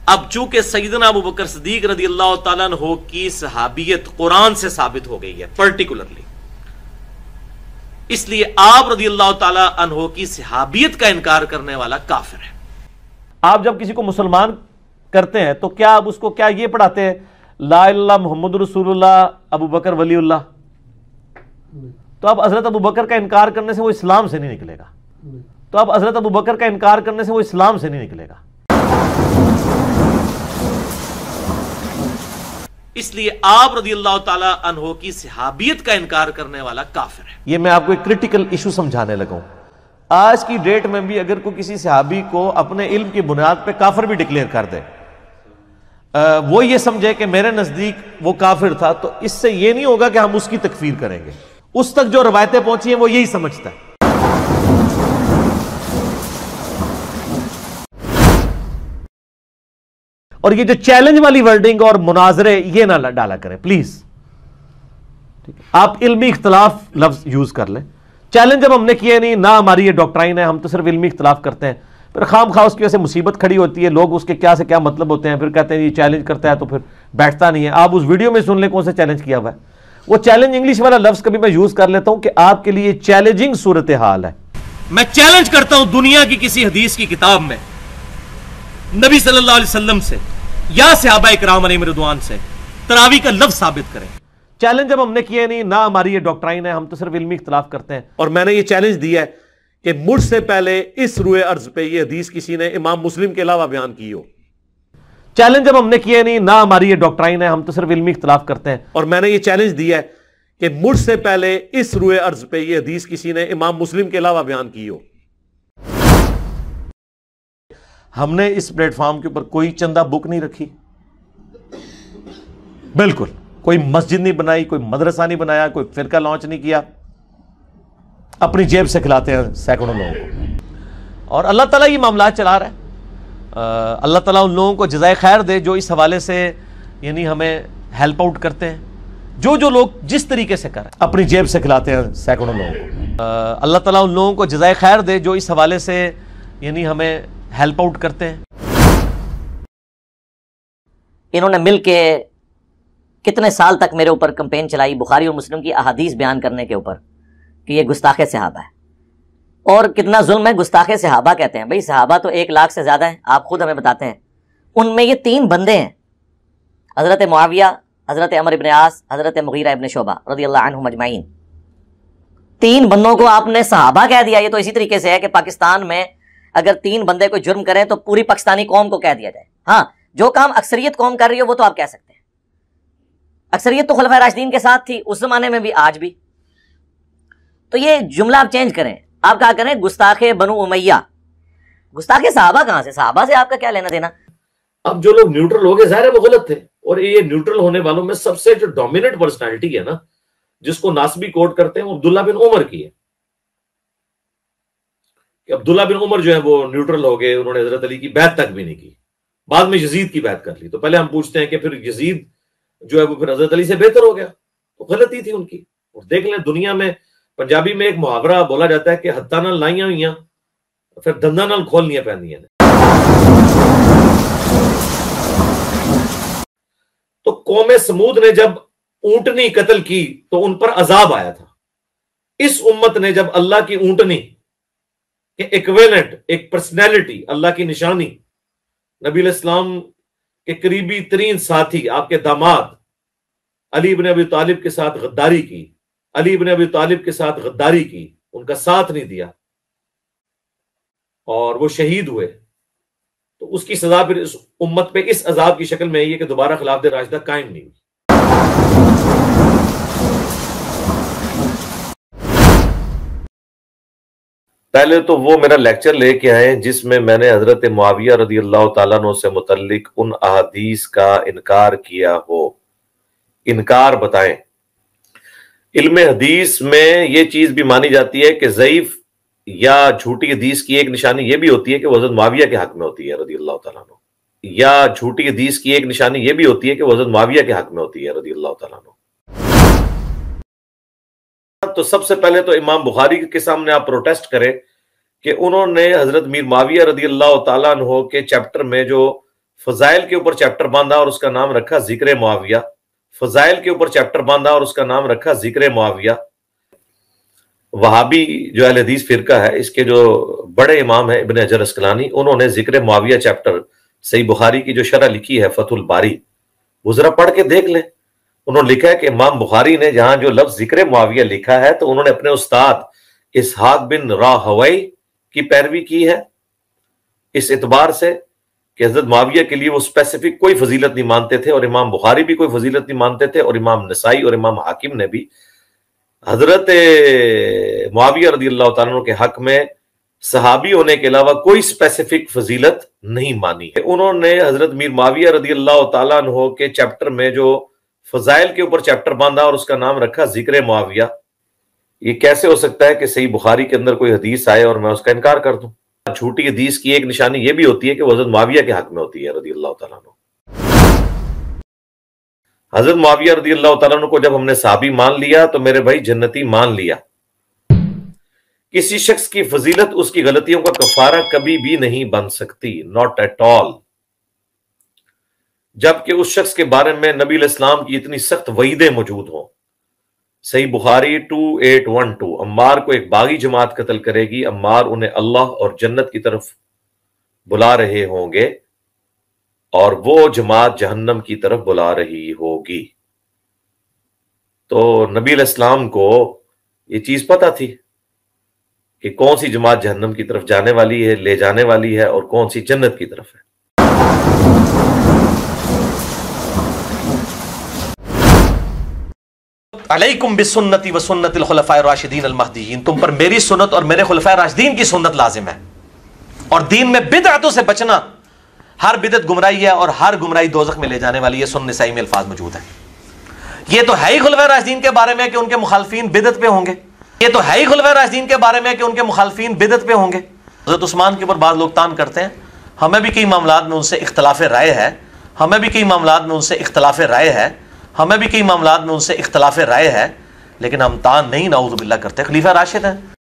اب چونکہ سیدنا ابو بکر صدیق رضی اللہ تعالیٰ عنہ کی صحابیت قرآن سے ثابت ہو گئی ہے پرٹیکولرلی، اس لیے آپ رضی اللہ تعالیٰ عنہ کی صحابیت کا انکار کرنے والا کافر ہے۔ آپ جب کسی کو مسلمان کرتے ہیں تو کیا آپ اس کو کیا یہ پڑھاتے ہیں لا الہ الا اللہ محمد رسول اللہ ابو بکر ولی اللہ؟ تو اب حضرت ابو بکر کا انکار کرنے سے وہ اسلام سے نہیں نکلے گا، تو اب حضرت ابو بکر کا انکار کرنے سے وہ اسلام سے نہیں نکلے گا۔ اس لیے آپ رضی اللہ تعالیٰ عنہ کی صحابیت کا انکار کرنے والا کافر ہے۔ یہ میں آپ کو ایک کرٹیکل ایشو سمجھانے لگا ہوں۔ آج کی ڈیٹ میں بھی اگر کوئی کسی صحابی کو اپنے علم کی بنیاد پہ کافر بھی ڈکلیئر کر دے، وہ یہ سمجھے کہ میرے نزدیک وہ کافر تھا، تو اس سے یہ نہیں ہوگا کہ ہم اس کی تکفیر کریں گے۔ اس تک جو روایتیں پہنچی ہیں وہ یہی سمجھتا ہے۔ اور یہ جو چیلنج والی ورڈنگ اور مناظرے یہ نہ ڈالا کریں پلیز، آپ علمی اختلاف لفظ یوز کر لیں۔ چیلنج جب ہم نے کیے نہیں، نہ ہماری یہ ڈاکٹرائن ہے، ہم تو صرف علمی اختلاف کرتے ہیں، پھر خام خواہ اس کی وجہ سے مصیبت کھڑی ہوتی ہے، لوگ اس کے کیا سے کیا مطلب ہوتے ہیں، پھر کہتے ہیں یہ چیلنج کرتا ہے تو پھر بیٹھتا نہیں ہے۔ آپ اس ویڈیو میں سن لیں کون سے چیلنج کیا ہوا ہے۔ وہ چیلنج انگلش والا لفظ کبھی میں یوز کر لیتا ہوں کہ آپ کے لیے چیلنجنگ صورتحال ہے۔ میں چیلنج کرتا ہوں دنیا کی کسی حدیث کی کتاب میں نبی صلی اللہ علیہ وسلم سے یا صحابہ اکرام علیہم رضوان سے تراویح کا لفظ ثابت کریں۔ چیلنج جب ہم نے کیے نہیں، نہ ہماری یہ ڈاکٹرائن ہے، ہم تو صرف علمی اختلاف کرتے ہیں، اور میں نے یہ چیلنج دیا ہے کہ مجھ سے پہلے اس روئے ارض پہ یہ حدیث کسی نے امام مسلم کے علاوہ بیان کی ہو۔ چیلنج جب ہم نے کیے نہیں، نہ ہماری یہ ڈاکٹرائن ہے، ہم تو صرف علمی اختلاف کرتے ہیں، اور میں نے یہ چیلنج دیا ہے کہ مجھ سے پہلے اس روئے ارض پہ یہ حدیث کسی نے امام مسلم کے علاوہ بیان کی ہو۔ ہم نے اس پلیٹ فارم کے اوپر کوئی چندہ بک نہیں رکھی، بالکل کوئی مسجد نہیں بنائی، کوئی مدرسہ نہیں بنایا، کوئی فرقہ لانچ نہیں کیا، اپنی جیب سے کھلاتے ہیں سینکڑوں لوگوں کو، اور اللہ تعالیٰ یہ معاملات چلا رہا ہے۔ اللہ تعالیٰ ان لوگوں کو جزائے خیر دے جو اس حوالے سے یعنی ہمیں ہیلپ آؤٹ کرتے ہیں، جو لوگ جس طریقے سے کریں، اپنی جیب سے کھلاتے ہیں سینکڑوں لوگوں کو۔ اللہ تعالیٰ ان لوگوں کو جزائے خیر دے جو اس حوالے سے یعنی ہمیں ہیلپ آؤٹ کرتے ہیں۔ انہوں نے مل کے کتنے سال تک میرے اوپر کمپین چلائی بخاری اور مسلم کی احادیث بیان کرنے کے اوپر کہ یہ گستاخ صحابہ ہے، اور کتنا ظلم ہے گستاخ صحابہ کہتے ہیں۔ بھئی صحابہ تو 1 لاکھ سے زیادہ ہیں، آپ خود ہمیں بتاتے ہیں۔ ان میں یہ 3 بندے ہیں، حضرت معاویہ، حضرت عمر بن عاص، حضرت مغیرہ ابن شعبہ رضی اللہ عنہم اجمعین۔ 3 بندوں کو آپ نے صحابہ کہہ دیا۔ یہ تو اسی طریقے سے ہے کہ پاکستان میں اگر 3 بندے کوئی جرم کریں تو پوری پاکستانی قوم کو کہہ دیا جائے۔ ہاں، جو کام اکثریت قوم کر رہی ہو وہ تو آپ کہہ سکتے ہیں۔ اکثریت تو خلفائے راشدین کے ساتھ تھی اس زمانے میں بھی، آج بھی۔ تو یہ جملہ آپ چینج کریں، آپ کہا کریں گستاخ بنو امیہ۔ گستاخ صحابہ کہاں سے؟ صحابہ سے آپ کا کیا لینا دینا؟ اب جو لوگ نیوٹرل ہو گئے ظاہر ہے وہ غلط تھے، اور یہ نیوٹرل ہونے والوں میں سب سے جو ڈومیننٹ پرسنالٹی ہے نا جس کو ناسبی کوٹ کرتے ہیں وہ عبداللہ بن عمر کی ہے۔ کہ عبداللہ بن عمر جو ہے وہ نیوٹرل ہو گئے، انہوں نے حضرت علی کی بیعت تک بھی نہیں کی، بعد میں یزید کی بیعت کر لی۔ تو پہلے ہم پوچھتے ہیں کہ پھر یزید جو ہے وہ پھر حضرت علی سے بہتر ہو گیا؟ تو غلطی تھی ان کی۔ اور دیکھ لیں دنیا میں پنجابی میں ایک محاورہ بولا جاتا ہے کہ ہتھاں نال لائیاں ہوئیاں پھر دنداں نال کھولنیاں پیندیاں نے۔ تو قوم سمود نے جب اونٹنی قتل کی تو ان پر عذاب آیا تھا۔ اس امت نے جب اللہ کی اونٹنی کہ ایکویلنٹ، ایک پرسنالٹی، اللہ کی نشانی، نبی علیہ السلام کے قریبی ترین ساتھی آپ کے داماد علی بن ابی طالب کے ساتھ غداری کی، علی بن ابی طالب کے ساتھ غداری کی، ان کا ساتھ نہیں دیا اور وہ شہید ہوئے، تو اس کی سزا پھر اس امت پہ اس عذاب کی شکل میں یہ کہ دوبارہ خلافت راشدہ قائم نہیں ہوئی۔ پہلے تو وہ میرا لیکچر لے کے آئے جس میں میں نے حضرت معاویہ رضی اللہ تعالیٰ عنہ سے متعلق ان احادیث کا انکار کیا ہو، انکار بتائیں۔ علم حدیث میں یہ چیز بھی مانی جاتی ہے کہ ضعیف یا جھوٹی حدیث کی ایک نشانی یہ بھی ہوتی ہے کہ وہ حضرت معاویہ کے حق میں ہوتی ہے رضی اللہ تعالیٰ عنہ، یا جھوٹی حدیث کی ایک نشانی یہ بھی ہوتی ہے کہ وہ حضرت معاویہ کے حق میں ہوتی ہے رضی اللہ تعالیٰ عنہ۔ تو سب سے پہلے تو امام بخاری کے سامنے آپ پروٹیسٹ کریں کہ انہوں نے حضرت میر معاویہ رضی اللہ تعالیٰ عنہ کے چیپٹر میں جو فضائل کے اوپر چیپٹر باندھا اور اس کا نام رکھا ذکر معاویہ، فضائل کے اوپر چیپٹر باندھا اور اس کا نام رکھا ذکر معاویہ۔ وہابی جو اہل حدیث فرقہ ہے، اس کے جو بڑے امام ہیں ابن حجر عسقلانی، انہوں نے ذکر معاویہ چیپٹر صحیح بخاری کی جو شرح لکھی ہے فتح الباری، وہ ذرا پڑھ کے دیکھ لیں۔ انہوں نے لکھا ہے کہ امام بخاری نے جہاں جو لفظ ذکر معاویہ لکھا ہے تو انہوں نے اپنے استاد اسحاق بن راہوی کی پیروی کی ہے، اس اعتبار سے کہ حضرت معاویہ کے لیے وہ اسپیسیفک کوئی فضیلت نہیں مانتے تھے، اور امام بخاری بھی کوئی فضیلت نہیں مانتے تھے، اور امام نسائی اور امام حاکم نے بھی حضرت معاویہ رضی اللہ تعالیٰ عنہ کے حق میں صحابی ہونے کے علاوہ کوئی اسپیسیفک فضیلت نہیں مانی ہے۔ انہوں نے حضرت میر معاویہ رضی اللہ تعالیٰ عنہ کے چیپٹر میں جو فضائل کے اوپر چیپٹر باندھا اور اس کا نام رکھا ذکر معاویہ، یہ کیسے ہو سکتا ہے کہ صحیح بخاری کے اندر کوئی حدیث آئے اور میں اس کا انکار کر دوں؟ جھوٹی حدیث کی ایک نشانی یہ بھی ہوتی ہے کہ وہ حضرت معاویہ کے حق میں ہوتی ہے رضی اللہ تعالیٰ عنہ۔ حضرت معاویہ رضی اللہ تعالیٰ عنہ کو جب ہم نے صحابی مان لیا تو میرے بھائی جنتی مان لیا۔ کسی شخص کی فضیلت اس کی غلطیوں کا کفارہ کبھی بھی نہیں بن سکتی، not at all، جبکہ اس شخص کے بارے میں نبی علیہ السلام کی اتنی سخت وعیدیں موجود ہوں۔ صحیح بخاری 2812، عمار کو ایک باغی جماعت قتل کرے گی، عمار انہیں اللہ اور جنت کی طرف بلا رہے ہوں گے اور وہ جماعت جہنم کی طرف بلا رہی ہوگی۔ تو نبی علیہ السلام کو یہ چیز پتہ تھی کہ کون سی جماعت جہنم کی طرف جانے والی ہے، لے جانے والی ہے، اور کون سی جنت کی طرف ہے۔ علیکم بسنتی و سنت الخلفاء الراشدین المہدیین، تم پر میری سنت اور میرے خلفاء راشدین کی سنت لازم ہے۔ اور دین میں بدعتوں سے بچنا، ہر بدعت گمراہی ہے اور ہر گمراہی دوزخ میں لے جانے والی ہے، سنن نسائی میں الفاظ موجود ہیں۔ یہ تو ہے ہی خلفاء راشدین کے بارے میں کہ ان کے مخالفین بدعت پہ ہوں گے، یہ تو ہے ہی خلفاء راشدین کے بارے میں کہ ان کے مخالفین بدعت پہ ہوں گے۔ حضرت عثمان کے اوپر بعض لوگ تان کرتے ہیں، ہمیں بھی کئی معاملات میں ان سے اختلاف رائے ہے، ہمیں بھی کئی معاملات میں ان سے اختلاف رائے ہے، ہمیں بھی کئی معاملات میں ان سے اختلاف رائے ہے، لیکن ہم تان نہیں نعوذ باللہ کرتے، خلیفہ راشد ہیں۔